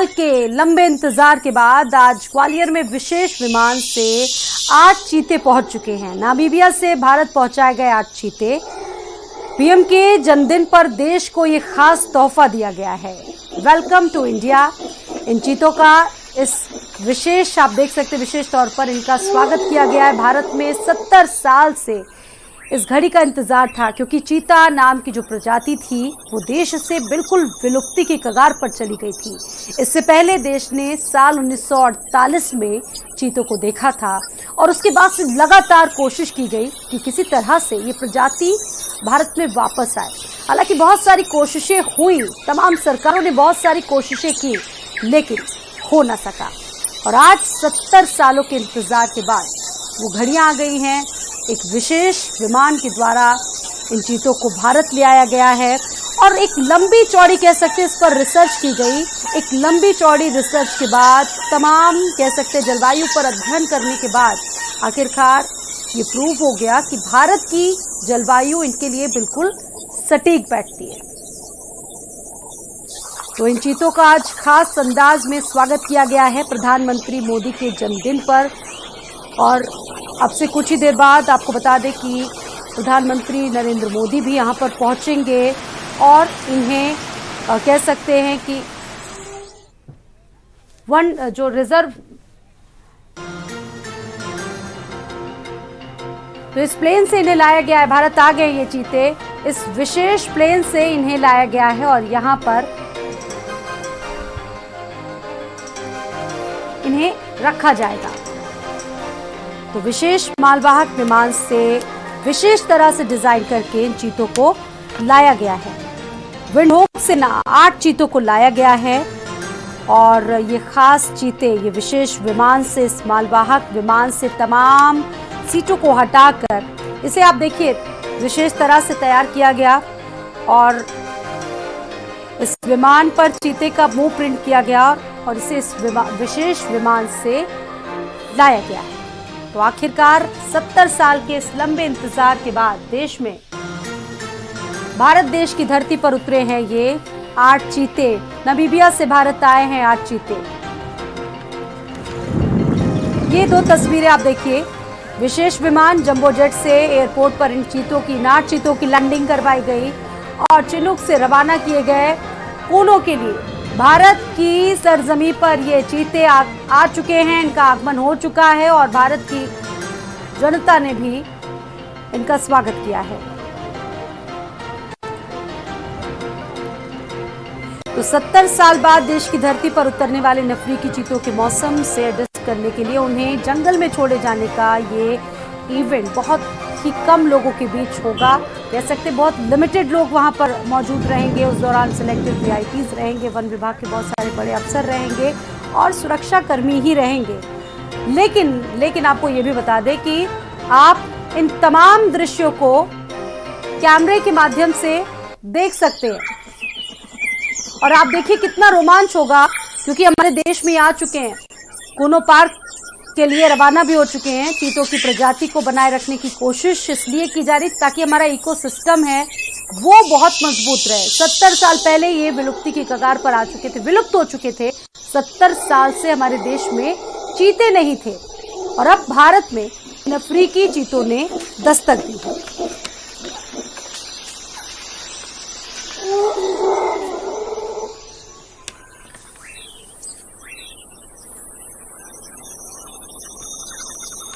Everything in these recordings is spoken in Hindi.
साल के लंबे इंतजार के बाद आज ग्वालियर में विशेष विमान से 8 चीते पहुंच चुके हैं। नामीबिया से भारत पहुंचाए गए 8 चीते। पीएम के जन्मदिन पर देश को ये खास तोहफा दिया गया है। Welcome to India. इन चीतों का इस विशेष, आप देख सकते हैं, विशेष तौर पर इनका स्वागत किया गया है। भारत में 70 साल से इस घड़ी का इंतजार था, क्योंकि चीता नाम की जो प्रजाति थी वो देश से बिल्कुल विलुप्ति की कगार पर चली गई थी। इससे पहले देश ने साल 1948 में चीतों को देखा था और उसके बाद से लगातार कोशिश की गई कि किसी तरह से ये प्रजाति भारत में वापस आए। हालांकि बहुत सारी कोशिशें हुई, तमाम सरकारों ने बहुत सारी कोशिशें की, लेकिन हो ना सका। और आज 70 सालों के इंतजार के बाद वो घड़ियां आ गई हैं। एक विशेष विमान के द्वारा इन चीतों को भारत ले आया गया है और एक लंबी चौड़ी, कह सकते हैं, इस पर रिसर्च की गई। एक लंबी चौड़ी रिसर्च के बाद, तमाम कह सकते हैं जलवायु पर अध्ययन करने के बाद आखिरकार ये प्रूव हो गया कि भारत की जलवायु इनके लिए बिल्कुल सटीक बैठती है। तो इन चीतों का आज खास अंदाज में स्वागत किया गया है प्रधानमंत्री मोदी के जन्मदिन पर। और अब से कुछ ही देर बाद आपको बता दें कि प्रधानमंत्री नरेंद्र मोदी भी यहां पर पहुंचेंगे और इन्हें कह सकते हैं कि जो रिजर्व, तो इस प्लेन से इन्हें लाया गया है। भारत आ गए ये चीते, इस विशेष प्लेन से इन्हें लाया गया है और यहां पर इन्हें रखा जाएगा। तो विशेष मालवाहक विमान से विशेष तरह से डिजाइन करके इन चीतों को लाया गया है। विंडहोक से 8 चीतों को लाया गया है और ये खास चीते, ये विशेष विमान से, इस मालवाहक विमान से तमाम सीटों को हटाकर इसे आप देखिए विशेष तरह से तैयार किया गया और इस विमान पर चीते का मुंह प्रिंट किया गया और इसे इस विशेष विमान से लाया गया है। तो आखिरकार 70 साल के इस लंबे इंतजार के बाद देश में, भारत देश की धरती पर उतरे हैं ये 8 चीते। नामीबिया से भारत आए हैं 8 चीते। ये 2 तस्वीरें आप देखिए। विशेष विमान जंबो जेट से एयरपोर्ट पर इन चीतों की, 8 चीतों की लैंडिंग करवाई गई और चिनूक से रवाना किए गए पूनो के लिए। भारत की सरजमी पर ये चीते आ चुके हैं, इनका आगमन हो चुका है और भारत की जनता ने भी इनका स्वागत किया है। तो 70 साल बाद देश की धरती पर उतरने वाले इन अफ्रीकी चीतों के मौसम से एडजस्ट करने के लिए उन्हें जंगल में छोड़े जाने का ये इवेंट बहुत ही कम लोगों के बीच होगा। कह सकते बहुत लिमिटेड लोग वहां पर मौजूद रहेंगे। उस दौरान सिलेक्टेड वीआईपीज रहेंगे, वन विभाग के बहुत सारे बड़े अफसर रहेंगे और सुरक्षा कर्मी ही रहेंगे। लेकिन आपको ये भी बता दें कि आप इन तमाम दृश्यों को कैमरे के माध्यम से देख सकते हैं और आप देखिए कितना रोमांच होगा, क्योंकि हमारे देश में आ चुके हैं, कूनो पार्क के लिए रवाना भी हो चुके हैं। चीतों की प्रजाति को बनाए रखने की कोशिश इसलिए की जा रही ताकि हमारा इकोसिस्टम है वो बहुत मजबूत रहे। 70 साल पहले ये विलुप्ति की कगार पर आ चुके थे, विलुप्त हो चुके थे। 70 साल से हमारे देश में चीते नहीं थे और अब भारत में इन अफ्रीकी चीतों ने दस्तक दी है।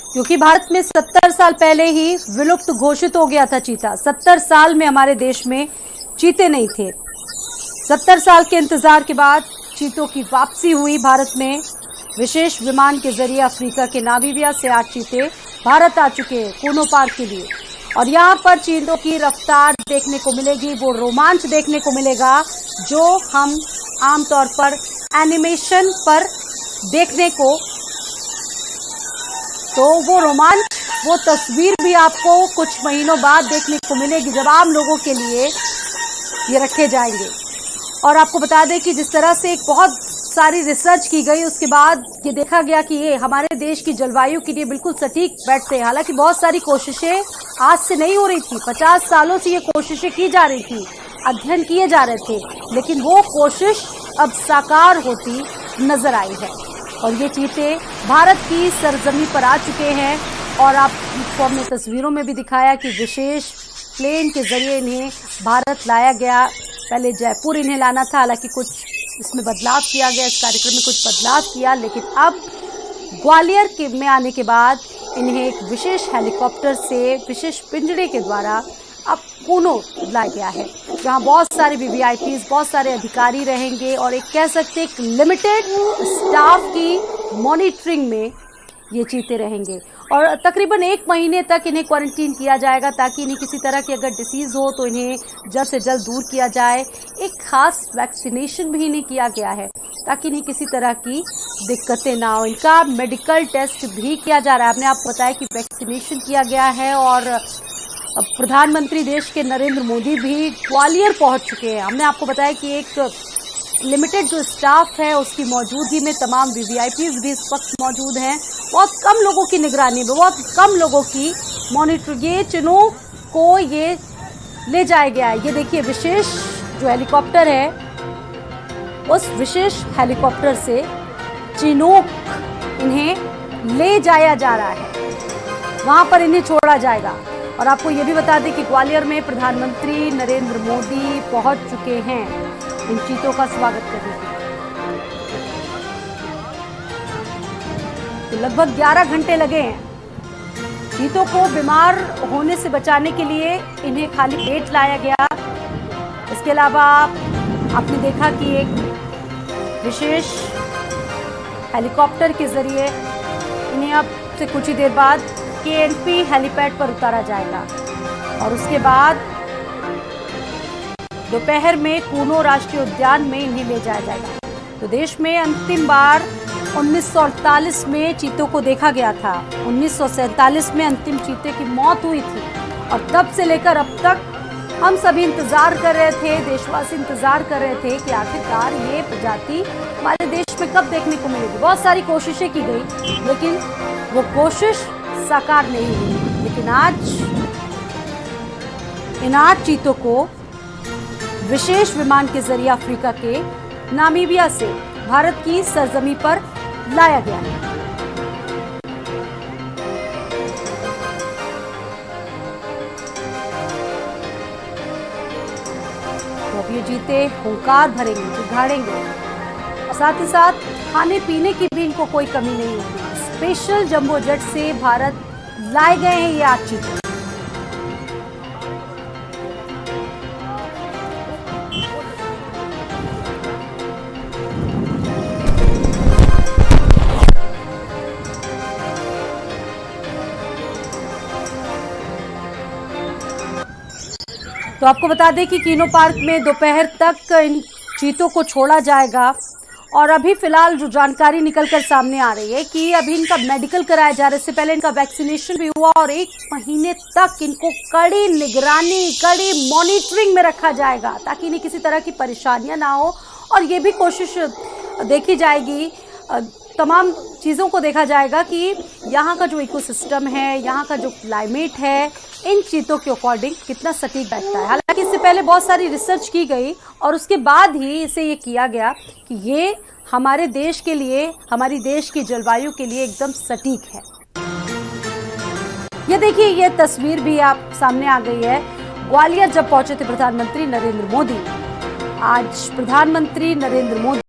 क्योंकि भारत में 70 साल पहले ही विलुप्त घोषित हो गया था चीता। 70 साल में हमारे देश में चीते नहीं थे। 70 साल के इंतजार के बाद चीतों की वापसी हुई भारत में। विशेष विमान के जरिए अफ्रीका के नामीबिया से 8 चीते भारत आ चुके हैं कूनो पार्क के लिए और यहाँ पर चीतों की रफ्तार देखने को मिलेगी, वो रोमांच देखने को मिलेगा जो हम आमतौर पर एनिमेशन पर देखने को, तो वो रोमांच, वो तस्वीर भी आपको कुछ महीनों बाद देखने को मिलेगी जब आम लोगों के लिए ये रखे जाएंगे। और आपको बता दें कि जिस तरह से एक बहुत सारी रिसर्च की गई, उसके बाद ये देखा गया कि ये हमारे देश की जलवायु के लिए बिल्कुल सटीक बैठते हैं। हालांकि बहुत सारी कोशिशें आज से नहीं हो रही थी, 50 सालों से ये कोशिशें की जा रही थी, अध्ययन किए जा रहे थे, लेकिन वो कोशिश अब साकार होती नजर आई है। और ये चीते भारत की सरजमी पर आ चुके हैं और आपको हमने तस्वीरों में भी दिखाया कि विशेष प्लेन के जरिए इन्हें भारत लाया गया। पहले जयपुर इन्हें लाना था, हालांकि कुछ इसमें बदलाव किया गया, इस कार्यक्रम में कुछ बदलाव किया, लेकिन अब ग्वालियर में आने के बाद इन्हें एक विशेष हेलीकॉप्टर से विशेष पिंजड़े के द्वारा अब पुणे लाया गया है, जहां बहुत सारे वीवीआईपीज, बहुत सारे अधिकारी रहेंगे और एक कह सकते एक लिमिटेड स्टाफ की मॉनिटरिंग में ये चीते रहेंगे। और तकरीबन 1 महीने तक इन्हें क्वारंटीन किया जाएगा ताकि इन्हें किसी तरह की अगर डिसीज हो तो इन्हें जल्द से जल्द दूर किया जाए। एक खास वैक्सीनेशन भी इन्हें किया गया है ताकि इन्हें किसी तरह की दिक्कतें ना हो। इनका मेडिकल टेस्ट भी किया जा रहा है। आपने आपको बताया कि वैक्सीनेशन किया गया है और प्रधानमंत्री देश के नरेंद्र मोदी भी ग्वालियर पहुंच चुके हैं। हमने आपको बताया कि एक लिमिटेड जो स्टाफ है उसकी मौजूदगी में तमाम वीवीआईपीज भी इस वक्त मौजूद हैं। बहुत कम लोगों की निगरानी में, बहुत कम लोगों की मॉनिटरिंग, ये चिनोक को ये ले जाया गया है। ये देखिए विशेष जो हेलीकॉप्टर है, उस विशेष हेलीकॉप्टर से चिनोक इन्हें ले जाया जा रहा है, वहां पर इन्हें छोड़ा जाएगा। और आपको ये भी बता दें कि ग्वालियर में प्रधानमंत्री नरेंद्र मोदी पहुंच चुके हैं इन चीतों का स्वागत करने के लिए। तो लगभग 11 घंटे लगे हैं। चीतों को बीमार होने से बचाने के लिए इन्हें खाली पेट लाया गया। इसके अलावा आपने देखा कि एक विशेष हेलीकॉप्टर के जरिए इन्हें अब से कुछ ही देर बाद केएनपी हेलीपैड पर उतारा जाएगा और उसके बाद दोपहर में कूनो राष्ट्रीय उद्यान में इन्हें ले जाया जाएगा। तो देश में अंतिम बार 1948 में चीतों को देखा गया था। 1947 में अंतिम चीते की मौत हुई थी और तब से लेकर अब तक हम सभी इंतजार कर रहे थे, देशवासी इंतजार कर रहे थे कि आखिरकार ये प्रजाति हमारे देश में कब देखने को मिलेगी। बहुत सारी कोशिशें की गई लेकिन वो कोशिश साकार नहीं हुई। लेकिन आज इन 8 चीतों को विशेष विमान के जरिए अफ्रीका के नामीबिया से भारत की सरजमी पर लाया गया है। तो अब ये चीते हुंकार भरेंगे, जिघाड़ेंगे, साथ ही साथ खाने पीने की भी इनको कोई कमी नहीं होगी। स्पेशल जंबो जेट से भारत लाए गए हैं ये 8 चीते। तो आपको बता दें कि कीनो पार्क में दोपहर तक इन चीतों को छोड़ा जाएगा और अभी फिलहाल जो जानकारी निकलकर सामने आ रही है कि अभी इनका मेडिकल कराया जा रहा है। इससे पहले इनका वैक्सीनेशन भी हुआ और 1 महीने तक इनको कड़ी निगरानी, कड़ी मॉनिटरिंग में रखा जाएगा ताकि इन्हें किसी तरह की परेशानियां ना हो। और ये भी कोशिश देखी जाएगी, तमाम चीज़ों को देखा जाएगा कि यहाँ का जो इकोसिस्टम है, यहाँ का जो क्लाइमेट है, इन चीतों के अकॉर्डिंग कितना सटीक बैठता है। हालांकि इससे पहले बहुत सारी रिसर्च की गई और उसके बाद ही इसे ये किया गया कि ये हमारे देश के लिए, हमारी देश की जलवायु के लिए एकदम सटीक है। ये देखिए, ये तस्वीर भी आप सामने आ गई है। ग्वालियर जब पहुंचे थे प्रधानमंत्री नरेंद्र मोदी, आज प्रधानमंत्री नरेंद्र मोदी